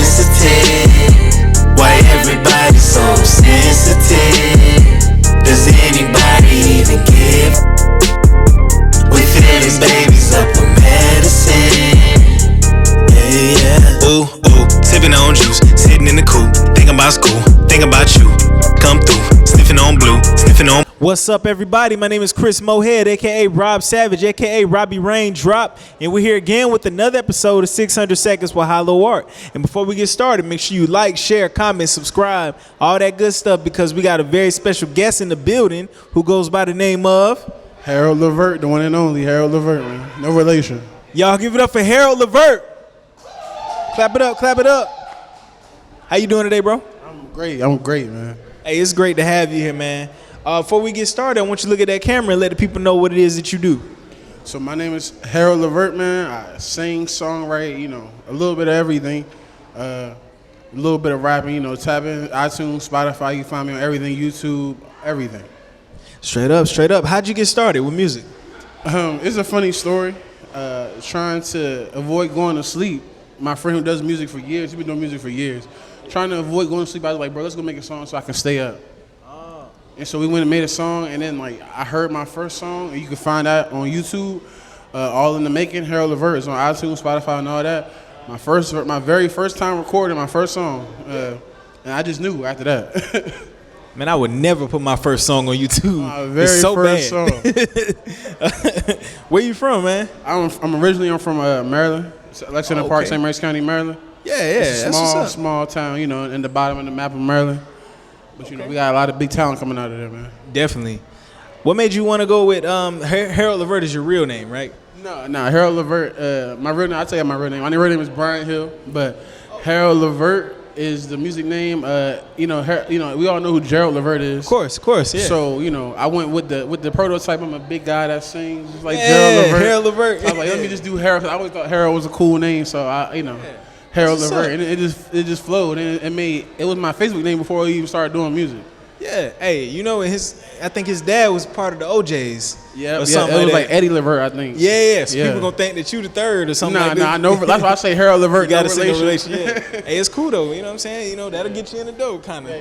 sensitive? Why everybody so sensitive? Does anybody even give? We feeling babies up with medicine. Yeah. Ooh, sipping on juice, sitting in the coupe, thinking about school, thinking about you. Come through, sniffing on blue, sniffing on. What's up, everybody? My name is Chris Mohead, aka Rob Savage, aka Robbie Raindrop, and we're here again with another episode of 600 Seconds with HYLO Art. And before we get started, make sure you like, share, comment, subscribe, all that good stuff, because we got a very special guest in the building who goes by the name of Harold LEVERT, the one and only Harold LEVERT, man. No relation. Y'all give it up for Harold LEVERT. Clap it up, clap it up. How you doing today, bro? I'm great, man. Hey, it's great to have you here, man. Before we get started, I want you to look at that camera and let the people know what it is that you do. So my name is Harold LEVERT, man. I sing, songwrite, a little bit of everything. A little bit of rapping, tap in iTunes, Spotify, you can find me on everything, YouTube, everything. Straight up. How'd you get started with music? It's a funny story. Trying to avoid going to sleep. My friend who does music for years, he's been doing music for years. Trying to avoid going to sleep, I was like, bro, let's go make a song so I can stay up. Oh. And so we went and made a song, and then I heard my first song, and you can find that on YouTube, all in the making. Harold LEVERT is on iTunes, Spotify, and all that. My very first time recording my first song, and I just knew after that. Man, I would never put my first song on YouTube. My very it's so first bad. Song. Where you from, man? I'm originally from Maryland, Lexington Park, St. Mary's County, Maryland. Yeah, it's a small town, in the bottom of the map of Maryland. But we got a lot of big talent coming out of there, man. Definitely. What made you want to go with Harold LEVERT is your real name, right? No, Harold LEVERT. My real name, I'll tell you my real name. My real name is Brian Hill, but Harold LEVERT is the music name. We all know who Gerald LEVERT is. Of course, yeah. So I went with the prototype. I'm a big guy that sings just like Gerald LEVERT. Harold LEVERT. So I was like, let me just do Harold, because I always thought Harold was a cool name. So Harold LEVERT, and it just flowed, and it was my Facebook name before I even started doing music. Yeah, hey, I think his dad was part of the OJs. Yeah, it was like Eddie LEVERT, I think. Yeah. So people gonna think that you the third or something. Nah, no. That's why I say Harold LEVERT. You gotta say no relation. Yeah. Hey, it's cool though. You know what I'm saying? That'll get you in the door, kind of.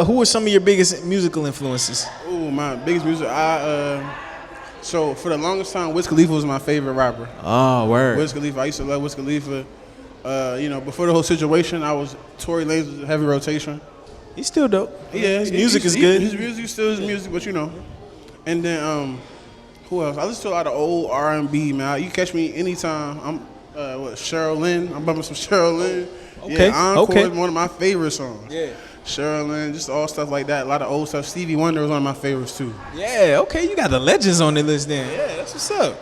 Who were some of your biggest musical influences? Oh, my biggest music. So for the longest time, Wiz Khalifa was my favorite rapper. Oh, word. Wiz Khalifa. I used to love Wiz Khalifa. Before the whole situation, I was Tory Lanez heavy rotation. He's still dope. Yeah, his music is good. His music is still his music, but And then who else? I listen to a lot of old R&B, man. You catch me anytime. I'm Cheryl Lynn. I'm bumping some Cheryl Lynn. Okay. Yeah, Encore is one of my favorite songs. Yeah. Cheryl Lynn, just all stuff like that. A lot of old stuff. Stevie Wonder was one of my favorites too. Yeah. Okay. You got the legends on the list then. Yeah. That's what's up.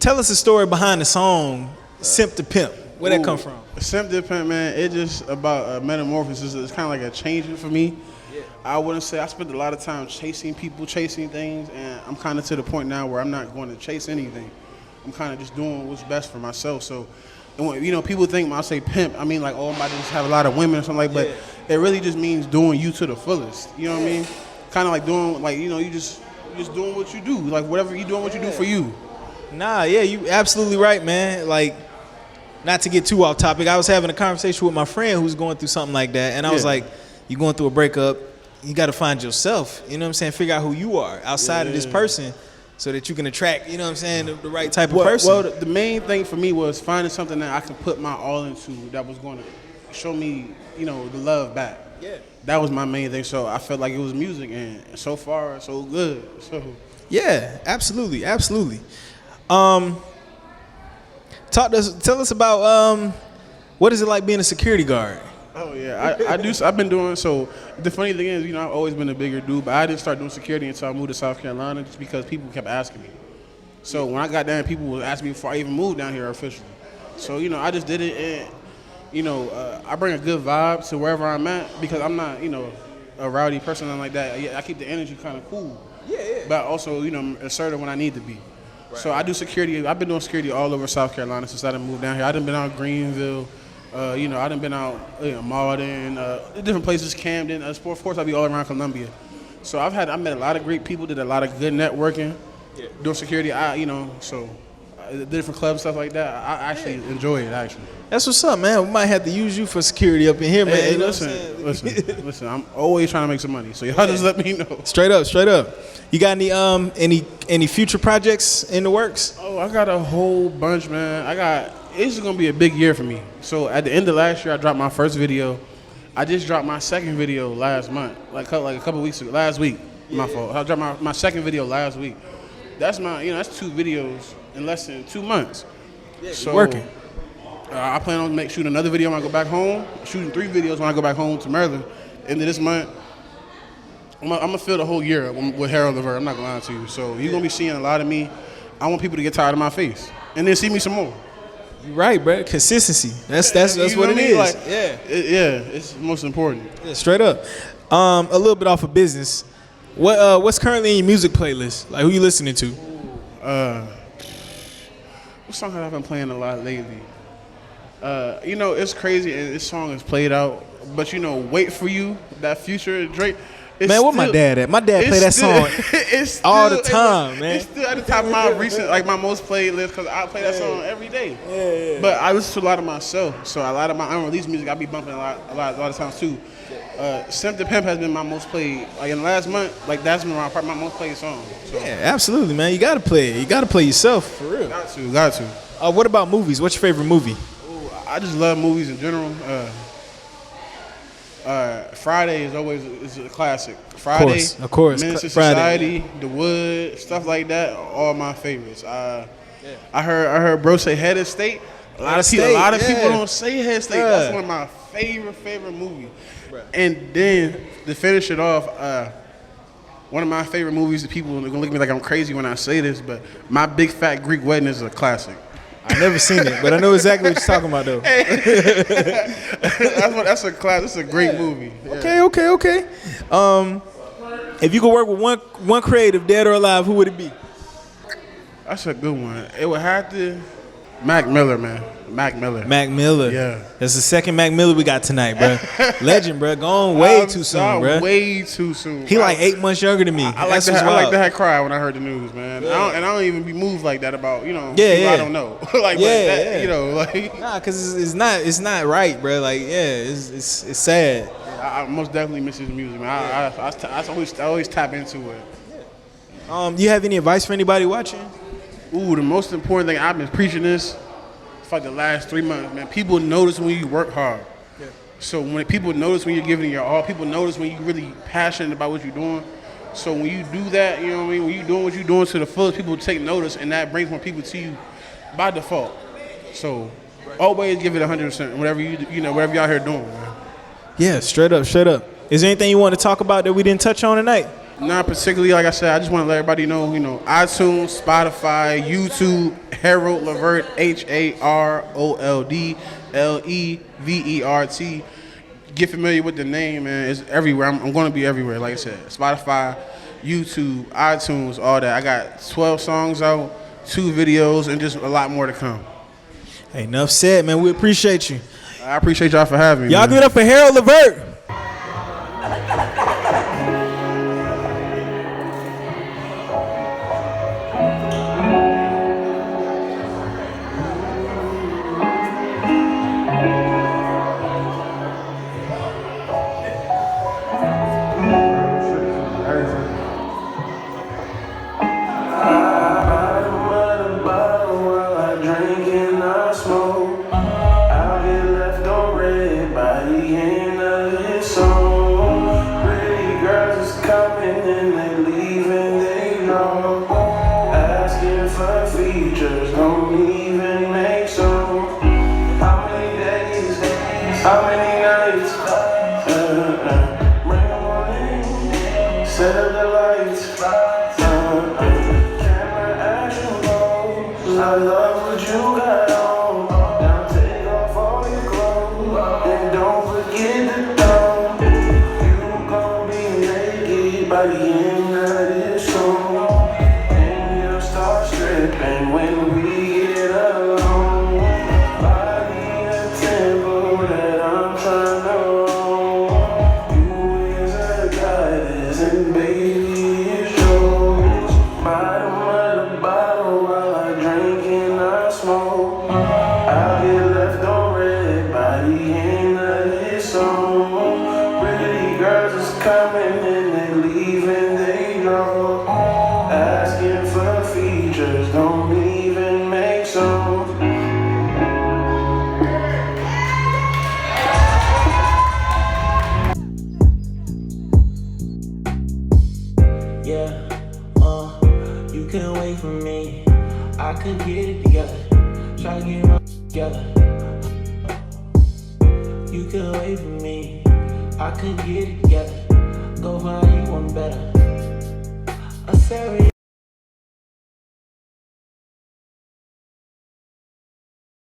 Tell us the story behind the song "Simp to Pimp." Where'd that come from? Simp to Pimp, man. It's just about metamorphosis. It's kind of like a change for me. Yeah. I wouldn't say I spent a lot of time chasing people, chasing things, and I'm kind of to the point now where I'm not going to chase anything. I'm kind of just doing what's best for myself. So, and when, people think when I say pimp, I mean like, oh, I'm about to just have a lot of women or something like that. But it really just means doing you to the fullest. You know what I mean? Kind of like doing, you just doing what you do. Like whatever you doing, what you do for you. Nah, yeah, you absolutely right, man. Not to get too off topic, I was having a conversation with my friend who's going through something like that, and I was like, you're going through a breakup, you got to find yourself, you know what I'm saying? Figure out who you are outside of this person so that you can attract, you know what I'm saying, the right type of person. Well, the main thing for me was finding something that I could put my all into that was going to show me, the love back. Yeah. That was my main thing, so I felt like it was music, and so far, so good. So. Yeah, absolutely. Tell us about what is it like being a security guard? Oh yeah, I do. I've been doing so. The funny thing is, I've always been a bigger dude, but I didn't start doing security until I moved to South Carolina, just because people kept asking me. So when I got down, people would ask me before I even moved down here officially. So I just did it, and I bring a good vibe to wherever I'm at, because I'm not a rowdy person or like that. I keep the energy kind of cool. Yeah. But also assertive when I need to be. Right. So I do security. I've been doing security all over South Carolina since I done moved down here. I done been out Greenville. I done been out Malden, different places, Camden. Of course, I be all around Columbia. So I met a lot of great people, did a lot of good networking, doing security. different clubs, stuff like that. I actually enjoy it. Actually, That's what's up, man. We might have to use you for security up in here, man. hey, You know listen, what I'm saying? listen. I'm always trying to make some money, so y'all just let me know. Straight up. You got any future projects in the works? Oh, I got a whole bunch, man. It's gonna be a big year for me. So at the end of last year, I dropped my first video. I just dropped my second video last month, like a couple weeks ago. Last week, my fault. I dropped my second video last week. That's that's 2 videos in less than 2 months. Yeah, so working. I plan on shooting another video when I go back home. Shooting 3 videos when I go back home to Maryland. End of this month. I'm gonna fill the whole year with HYLO LEVERT. I'm not gonna lie to you. So you're gonna be seeing a lot of me. I want people to get tired of my face and then see me some more. You're right, bro. Consistency. That's You what know it I mean? is. Like, Yeah. it's most important. Yeah, straight up. A little bit off of business. What's currently in your music playlist? Like, who you listening to? What song have I been playing a lot lately? It's crazy, and this song is played out. But Wait For You, that Future Drake. Man, where my dad at? My dad play that song all the time, man. It's still at the top of my recent, my most played list because I play that song every day. Yeah. But I listen to a lot of myself, so a lot of my unreleased music I be bumping a lot of times too. Simp the Pimp has been my most played. Like in the last month, that's been my most played song. So. Yeah, absolutely, man. You gotta play it. You gotta play yourself for real. Got to. What about movies? What's your favorite movie? I just love movies in general. Friday is a classic. Friday, Of course. Menace to Friday. Society, The Wood, stuff like that. Are all my favorites. I heard bro say Head of State. A lot of people don't say Head of State. Yeah. That's one of my favorite movies. Right. And then to finish it off, one of my favorite movies. People are gonna look at me like I'm crazy when I say this, but My Big Fat Greek Wedding is a classic. I never seen it, but I know exactly what you're talking about, though. That's a class. It's a great movie. Yeah. Okay. If you could work with one creative, dead or alive, who would it be? That's a good one. It would have to Mac Miller, man. Mac Miller. Yeah. That's the second Mac Miller we got tonight, bro. Legend, bro. Gone way too soon, bro. Way too soon. He like 8 months younger than me. I like to have cry when I heard the news, man. Yeah. I don't even be moved like that about people I don't know. Nah, cause it's not right, bro. Like it's sad. I most definitely miss his music, man. I always tap into it. You have any advice for anybody watching? Ooh, the most important thing, I've been preaching this for the last 3 months, man. People notice when you work hard. Yeah. So when people notice when you're giving your all, people notice when you're really passionate about what you're doing. So when you do that, you know what I mean? When you're doing what you're doing to the fullest, people take notice, and that brings more people to you by default. So always give it 100%, whatever whatever y'all here doing, man. Yeah, straight up. Is there anything you want to talk about that we didn't touch on tonight? Not particularly. Like I said, I just want to let everybody know, iTunes, Spotify, YouTube, HYLO LEVERT, HAROLD LEVERT. Get familiar with the name, man. It's everywhere. I'm going to be everywhere. Like I said, Spotify, YouTube, iTunes, all that. I got 12 songs out, 2 videos, and just a lot more to come. Hey, enough said, man. We appreciate you. I appreciate y'all for having me. Y'all man. give it up for HYLO LEVERT. I'll get left on red, body ain't nothing. together. You can wait for me, I could get it together. Go find you one better. A serious